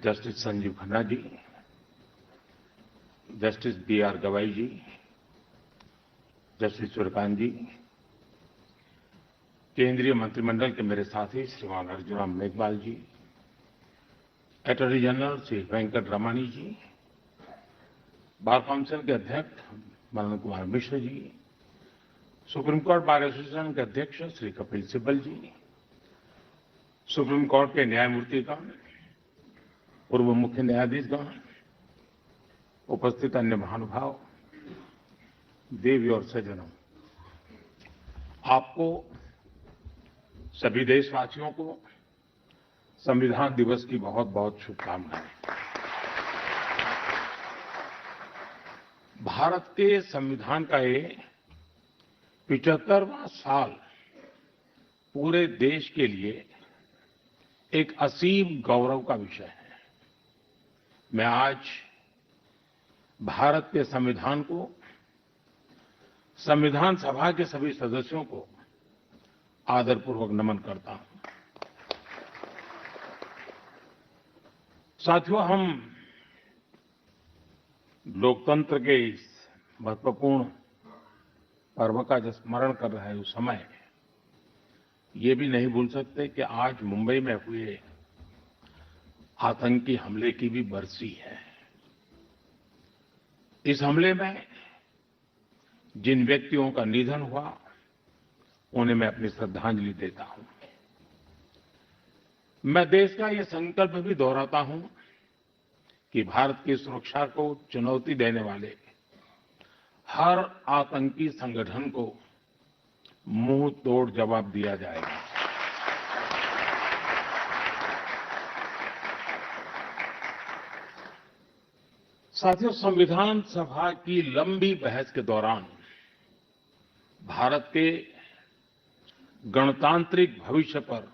Justice Sanjeev Khanna ji, justice B.R. गवाई जी, justice Suryakant जी, केंद्रीय मंत्रिमंडल के मेरे साथी श्रीमान अर्जुन राम मेघवाल जी, अटॉर्नी जनरल श्री वेंकट रमणी जी, बार काउंसिल के अध्यक्ष Manan Kumar Mishra ji, supreme court bar association के अध्यक्ष श्री कपिल सिब्बल जी, सुप्रीम कोर्ट के न्यायमूर्तिगण, पूर्व मुख्य न्यायाधीशगण, उपस्थित अन्य महानुभाव, देवी और सज्जनों, आपको सभी देशवासियों को संविधान दिवस की बहुत बहुत शुभकामनाएं। भारत के संविधान का ये 75वां साल पूरे देश के लिए एक असीम गौरव का विषय है। मैं आज भारत के संविधान को, संविधान सभा के सभी सदस्यों को आदरपूर्वक नमन करता हूं। साथियों, हम लोकतंत्र के इस महत्वपूर्ण पर्व का जब स्मरण कर रहे हैं उस समय ये भी नहीं भूल सकते कि आज मुंबई में हुए आतंकी हमले की भी बरसी है। इस हमले में जिन व्यक्तियों का निधन हुआ उन्हें मैं अपनी श्रद्धांजलि देता हूं। मैं देश का ये संकल्प भी दोहराता हूं कि भारत की सुरक्षा को चुनौती देने वाले हर आतंकी संगठन को मुंह तोड़ जवाब दिया जाएगा। साथियों, संविधान सभा की लंबी बहस के दौरान भारत के गणतांत्रिक भविष्य पर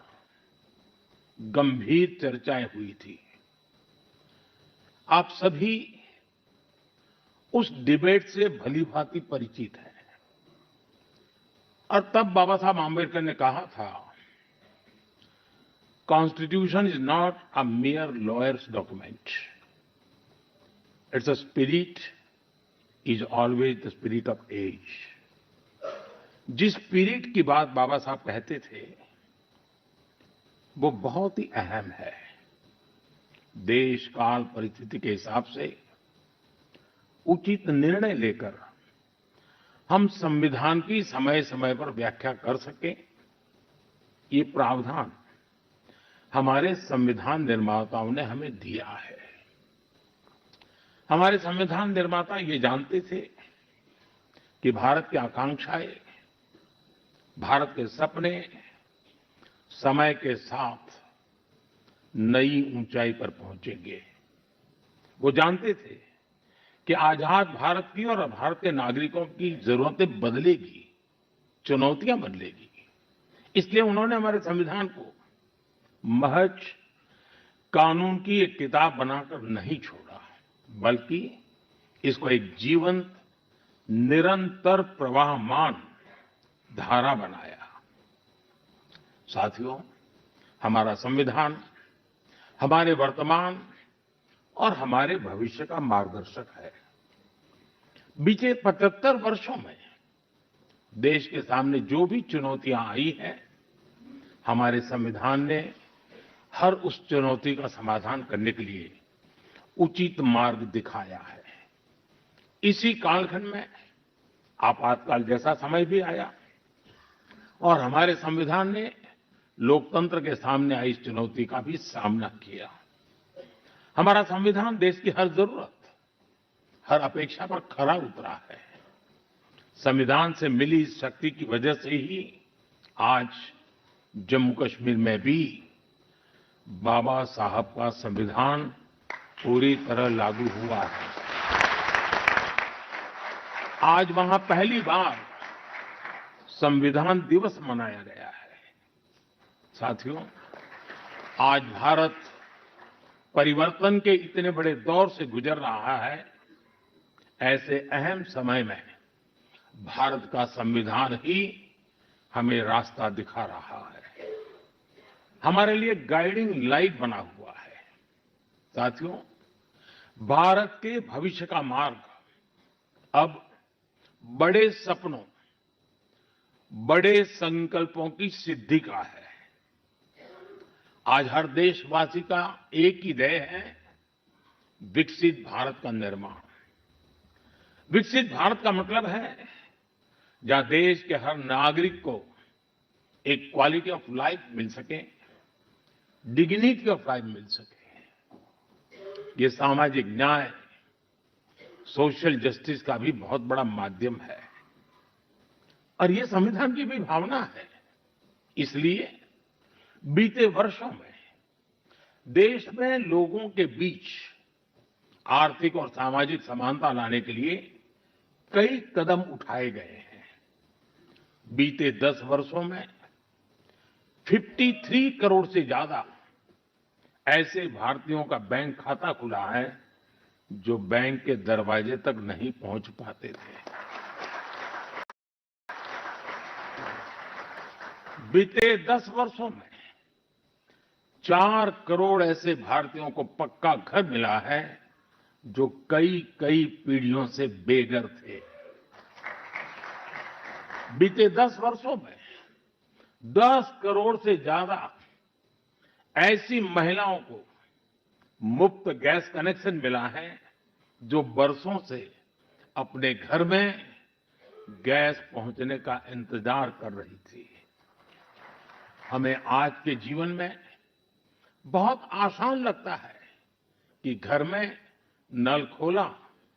गंभीर चर्चाएं हुई थी। आप सभी उस डिबेट से भलीभांति परिचित हैं और तब बाबा साहब आंबेडकर ने कहा था, constitution is not a mere lawyer's document. It's a spirit, is always the spirit of age. जिस स्पिरिट की बात बाबा साहब कहते थे वो बहुत ही अहम है। देश काल परिस्थिति के हिसाब से उचित निर्णय लेकर हम संविधान की समय समय पर व्याख्या कर सकें, ये प्रावधान हमारे संविधान निर्माताओं ने हमें दिया है। हमारे संविधान निर्माता ये जानते थे कि भारत की आकांक्षाएं, भारत के सपने समय के साथ नई ऊंचाई पर पहुंचेंगे। वो जानते थे कि आजाद भारत की और भारत के नागरिकों की जरूरतें बदलेगी, चुनौतियां बदलेगी। इसलिए उन्होंने हमारे संविधान को महज कानून की एक किताब बनाकर नहीं छोड़ा, बल्कि इसको एक जीवंत, निरंतर प्रवाहमान धारा बनाया। साथियों, हमारा संविधान हमारे वर्तमान और हमारे भविष्य का मार्गदर्शक है। बीते 75 वर्षों में देश के सामने जो भी चुनौतियां आई हैं, हमारे संविधान ने हर उस चुनौती का समाधान करने के लिए उचित मार्ग दिखाया है। इसी कालखंड में आपातकाल जैसा समय भी आया और हमारे संविधान ने लोकतंत्र के सामने आई इस चुनौती का भी सामना किया। हमारा संविधान देश की हर जरूरत, हर अपेक्षा पर खरा उतरा है। संविधान से मिली इस शक्ति की वजह से ही आज जम्मू कश्मीर में भी बाबा साहब का संविधान पूरी तरह लागू हुआ है। आज वहां पहली बार संविधान दिवस मनाया गया है। साथियों, आज भारत परिवर्तन के इतने बड़े दौर से गुजर रहा है। ऐसे अहम समय में भारत का संविधान ही हमें रास्ता दिखा रहा है, हमारे लिए गाइडिंग लाइट बना हुआ है। साथियों, भारत के भविष्य का मार्ग अब बड़े सपनों, बड़े संकल्पों की सिद्धि का है। आज हर देशवासी का एक ही ध्येय है, विकसित भारत का निर्माण। विकसित भारत का मतलब है जहां देश के हर नागरिक को एक क्वालिटी ऑफ लाइफ मिल सके, डिग्निटी ऑफ लाइफ मिल सके। ये सामाजिक न्याय, सोशल जस्टिस का भी बहुत बड़ा माध्यम है और ये संविधान की भी भावना है। इसलिए बीते वर्षों में देश में लोगों के बीच आर्थिक और सामाजिक समानता लाने के लिए कई कदम उठाए गए हैं। बीते 10 वर्षों में 53 करोड़ से ज्यादा ऐसे भारतीयों का बैंक खाता खुला है जो बैंक के दरवाजे तक नहीं पहुंच पाते थे। बीते 10 वर्षों में 4 करोड़ ऐसे भारतीयों को पक्का घर मिला है जो कई कई पीढ़ियों से बेघर थे। बीते 10 वर्षों में 10 करोड़ से ज्यादा ऐसी महिलाओं को मुफ्त गैस कनेक्शन मिला है जो बरसों से अपने घर में गैस पहुंचने का इंतजार कर रही थी। हमें आज के जीवन में बहुत आसान लगता है कि घर में नल खोला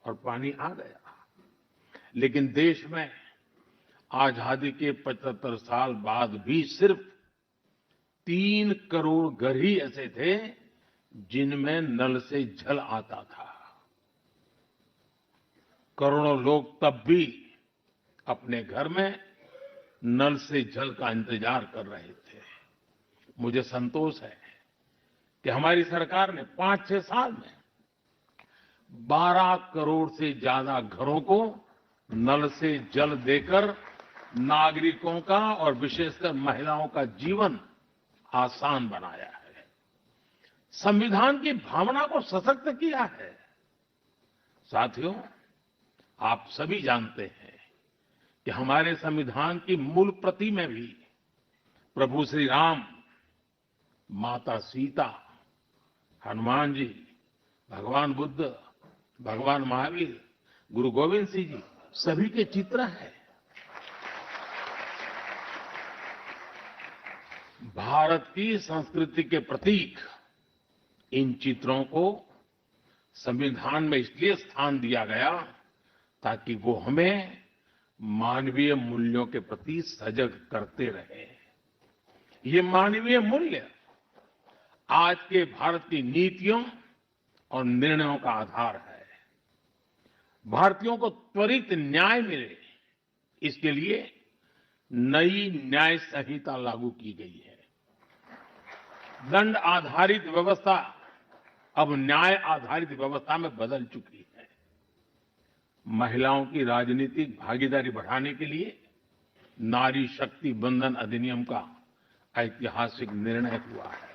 और पानी आ गया, लेकिन देश में आजादी के 75 साल बाद भी सिर्फ 3 करोड़ घर ही ऐसे थे जिनमें नल से जल आता था। करोड़ों लोग तब भी अपने घर में नल से जल का इंतजार कर रहे थे। मुझे संतोष है कि हमारी सरकार ने 5-6 साल में 12 करोड़ से ज्यादा घरों को नल से जल देकर नागरिकों का और विशेषकर महिलाओं का जीवन आसान बनाया है। संविधान की भावना को सशक्त किया है। साथियों, आप सभी जानते हैं कि हमारे संविधान की मूल प्रति में भी प्रभु श्री राम, माता सीता, हनुमान जी, भगवान बुद्ध, भगवान महावीर, गुरु गोविंद सिंह जी सभी के चित्र हैं। भारत की संस्कृति के प्रतीक इन चित्रों को संविधान में इसलिए स्थान दिया गया ताकि वो हमें मानवीय मूल्यों के प्रति सजग करते रहे। ये मानवीय मूल्य आज के भारत की नीतियों और निर्णयों का आधार है। भारतीयों को त्वरित न्याय मिले, इसके लिए नई न्याय संहिता लागू की गई है। दंड आधारित व्यवस्था अब न्याय आधारित व्यवस्था में बदल चुकी है। महिलाओं की राजनीतिक भागीदारी बढ़ाने के लिए नारी शक्ति बंधन अधिनियम का ऐतिहासिक निर्णय हुआ है।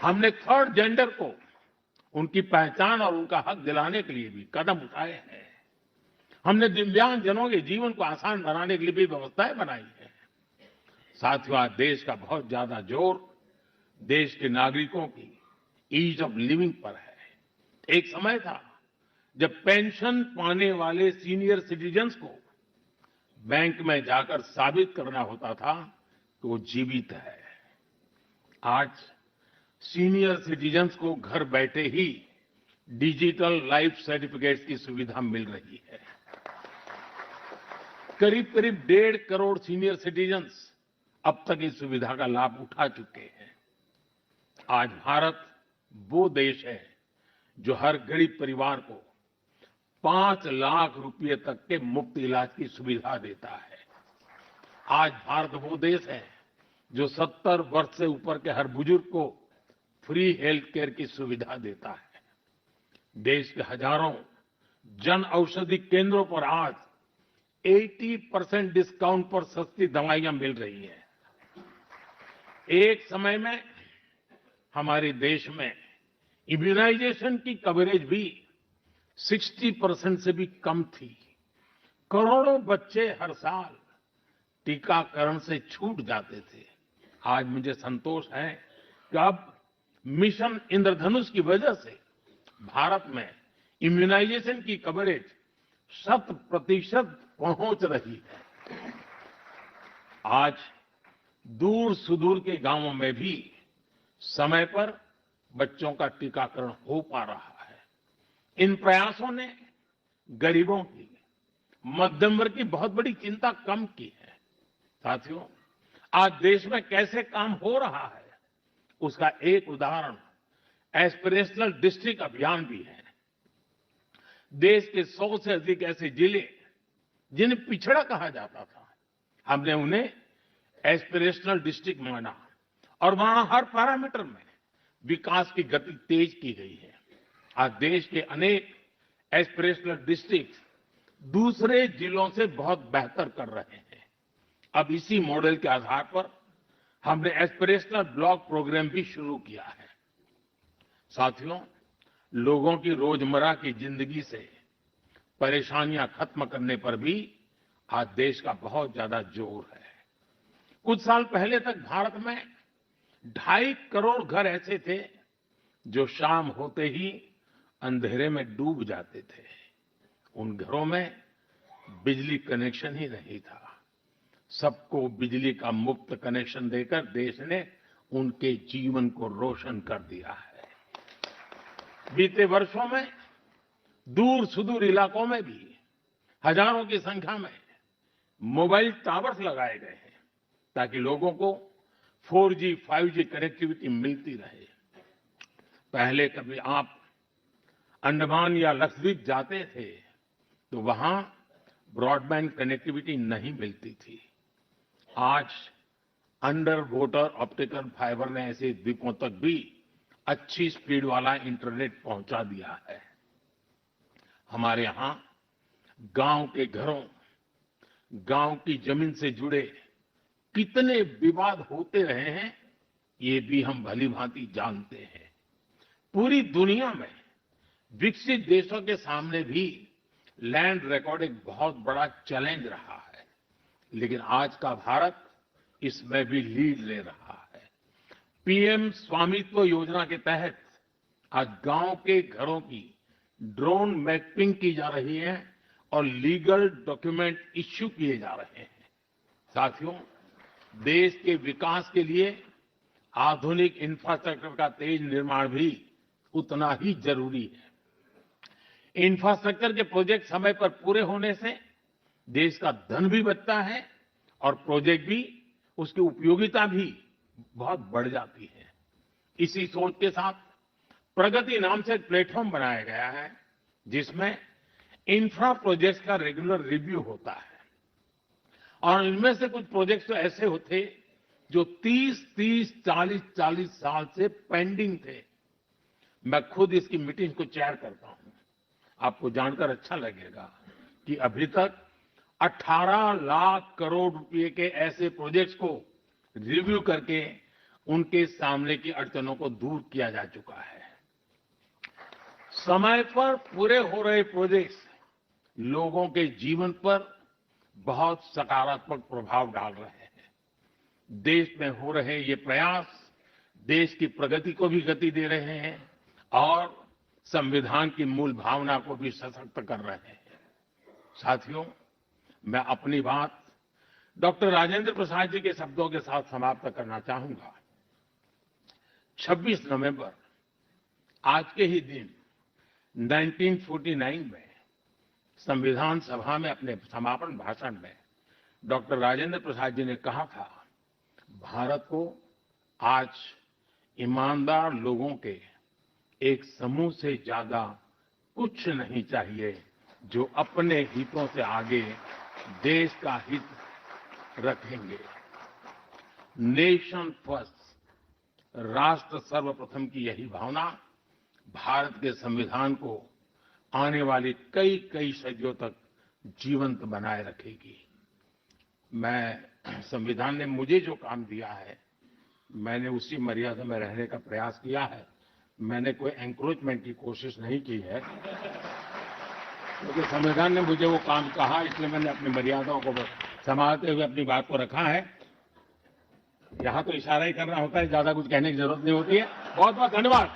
हमने थर्ड जेंडर को उनकी पहचान और उनका हक दिलाने के लिए भी कदम उठाए हैं। हमने दिव्यांगजनों के जीवन को आसान बनाने के लिए भी व्यवस्थाएं बनाई हैं। साथियों, आज देश का बहुत ज्यादा जोर देश के नागरिकों की ईज ऑफ लिविंग पर है। एक समय था जब पेंशन पाने वाले सीनियर सिटीजन्स को बैंक में जाकर साबित करना होता था कि वो जीवित है। आज सीनियर सिटीजन्स को घर बैठे ही डिजिटल लाइफ सर्टिफिकेट्स की सुविधा मिल रही है। करीब करीब 1.5 करोड़ सीनियर सिटीजन्स अब तक इस सुविधा का लाभ उठा चुके हैं। आज भारत वो देश है जो हर गरीब परिवार को 5 लाख रुपए तक के मुफ्त इलाज की सुविधा देता है। आज भारत वो देश है जो 70 वर्ष से ऊपर के हर बुजुर्ग को फ्री हेल्थ केयर की सुविधा देता है। देश के हजारों जन औषधि केंद्रों पर आज 80% डिस्काउंट पर सस्ती दवाइयां मिल रही हैं। एक समय में हमारे देश में इम्यूनाइजेशन की कवरेज भी 60% से भी कम थी। करोड़ों बच्चे हर साल टीकाकरण से छूट जाते थे। आज मुझे संतोष है कि अब मिशन इंद्रधनुष की वजह से भारत में इम्यूनाइजेशन की कवरेज 100% पहुंच रही है। आज दूर सुदूर के गांवों में भी समय पर बच्चों का टीकाकरण हो पा रहा है। इन प्रयासों ने गरीबों की, मध्यम वर्ग की बहुत बड़ी चिंता कम की है। साथियों, आज देश में कैसे काम हो रहा है, उसका एक उदाहरण एस्पिरेशनल डिस्ट्रिक्ट अभियान भी है। देश के 100 से अधिक ऐसे जिले जिन्हें पिछड़ा कहा जाता था, हमने उन्हें एस्पिरेशनल डिस्ट्रिक्ट माना और वहां हर पैरामीटर में विकास की गति तेज की गई है। आज देश के अनेक एस्पिरेशनल डिस्ट्रिक्ट दूसरे जिलों से बहुत बेहतर कर रहे हैं। अब इसी मॉडल के आधार पर हमने एस्पिरेशनल ब्लॉक प्रोग्राम भी शुरू किया है। साथियों, लोगों की रोजमर्रा की जिंदगी से परेशानियां खत्म करने पर भी आज देश का बहुत ज्यादा जोर है। कुछ साल पहले तक भारत में 2.5 करोड़ घर ऐसे थे जो शाम होते ही अंधेरे में डूब जाते थे। उन घरों में बिजली कनेक्शन ही नहीं था। सबको बिजली का मुफ्त कनेक्शन देकर देश ने उनके जीवन को रोशन कर दिया है। बीते वर्षों में दूर सुदूर इलाकों में भी हजारों की संख्या में मोबाइल टावर्स लगाए गए हैं ताकि लोगों को 4G, 5G कनेक्टिविटी मिलती रहे। पहले कभी आप अंडमान या लक्षद्वीप जाते थे तो वहां ब्रॉडबैंड कनेक्टिविटी नहीं मिलती थी। आज अंडर वाटर ऑप्टिकल फाइबर ने ऐसे द्वीपों तक भी अच्छी स्पीड वाला इंटरनेट पहुंचा दिया है। हमारे यहां गांव के घरों, गांव की जमीन से जुड़े कितने विवाद होते रहे हैं, ये भी हम भली-भांति जानते हैं। पूरी दुनिया में विकसित देशों के सामने भी लैंड रिकॉर्ड एक बहुत बड़ा चैलेंज रहा है, लेकिन आज का भारत इसमें भी लीड ले रहा है। पीएम स्वामित्व योजना के तहत आज गांव के घरों की ड्रोन मैपिंग की जा रही है और लीगल डॉक्यूमेंट इश्यू किए जा रहे हैं। साथियों, देश के विकास के लिए आधुनिक इंफ्रास्ट्रक्चर का तेज निर्माण भी उतना ही जरूरी है। इंफ्रास्ट्रक्चर के प्रोजेक्ट समय पर पूरे होने से देश का धन भी बचता है और प्रोजेक्ट भी, उसकी उपयोगिता भी बहुत बढ़ जाती है। इसी सोच के साथ प्रगति नाम से एक प्लेटफॉर्म बनाया गया है जिसमें इंफ्रा प्रोजेक्ट्स का रेगुलर रिव्यू होता है और इनमें से कुछ प्रोजेक्ट्स तो ऐसे होते जो 30-30, 40-40 साल से पेंडिंग थे। मैं खुद इसकी मीटिंग को चेयर करता हूं। आपको जानकर अच्छा लगेगा कि अभी तक 18 लाख करोड़ रुपए के ऐसे प्रोजेक्ट्स को रिव्यू करके उनके सामने की अड़चनों को दूर किया जा चुका है। समय पर पूरे हो रहे प्रोजेक्ट्स लोगों के जीवन पर बहुत सकारात्मक प्रभाव डाल रहे हैं। देश में हो रहे ये प्रयास देश की प्रगति को भी गति दे रहे हैं और संविधान की मूल भावना को भी सशक्त कर रहे हैं। साथियों, मैं अपनी बात डॉक्टर राजेंद्र प्रसाद जी के शब्दों के साथ समाप्त करना चाहूंगा। 26 नवंबर आज के ही दिन 1949 में संविधान सभा में अपने समापन भाषण में डॉक्टर राजेंद्र प्रसाद जी ने कहा था, भारत को आज ईमानदार लोगों के एक समूह से ज्यादा कुछ नहीं चाहिए जो अपने हितों से आगे देश का हित रखेंगे। नेशन फर्स्ट, राष्ट्र सर्वप्रथम की यही भावना भारत के संविधान को आने वाली कई कई सदियों तक जीवंत बनाए रखेगी। संविधान ने मुझे जो काम दिया है, मैंने उसी मर्यादा में रहने का प्रयास किया है। मैंने कोई एंक्रोचमेंट की कोशिश नहीं की है, क्योंकि संविधान ने मुझे वो काम कहा, इसलिए मैंने अपनी मर्यादाओं को संभालते हुए अपनी बात को रखा है। यहाँ तो इशारा ही करना होता है, ज्यादा कुछ कहने की जरूरत नहीं होती है। बहुत बहुत धन्यवाद।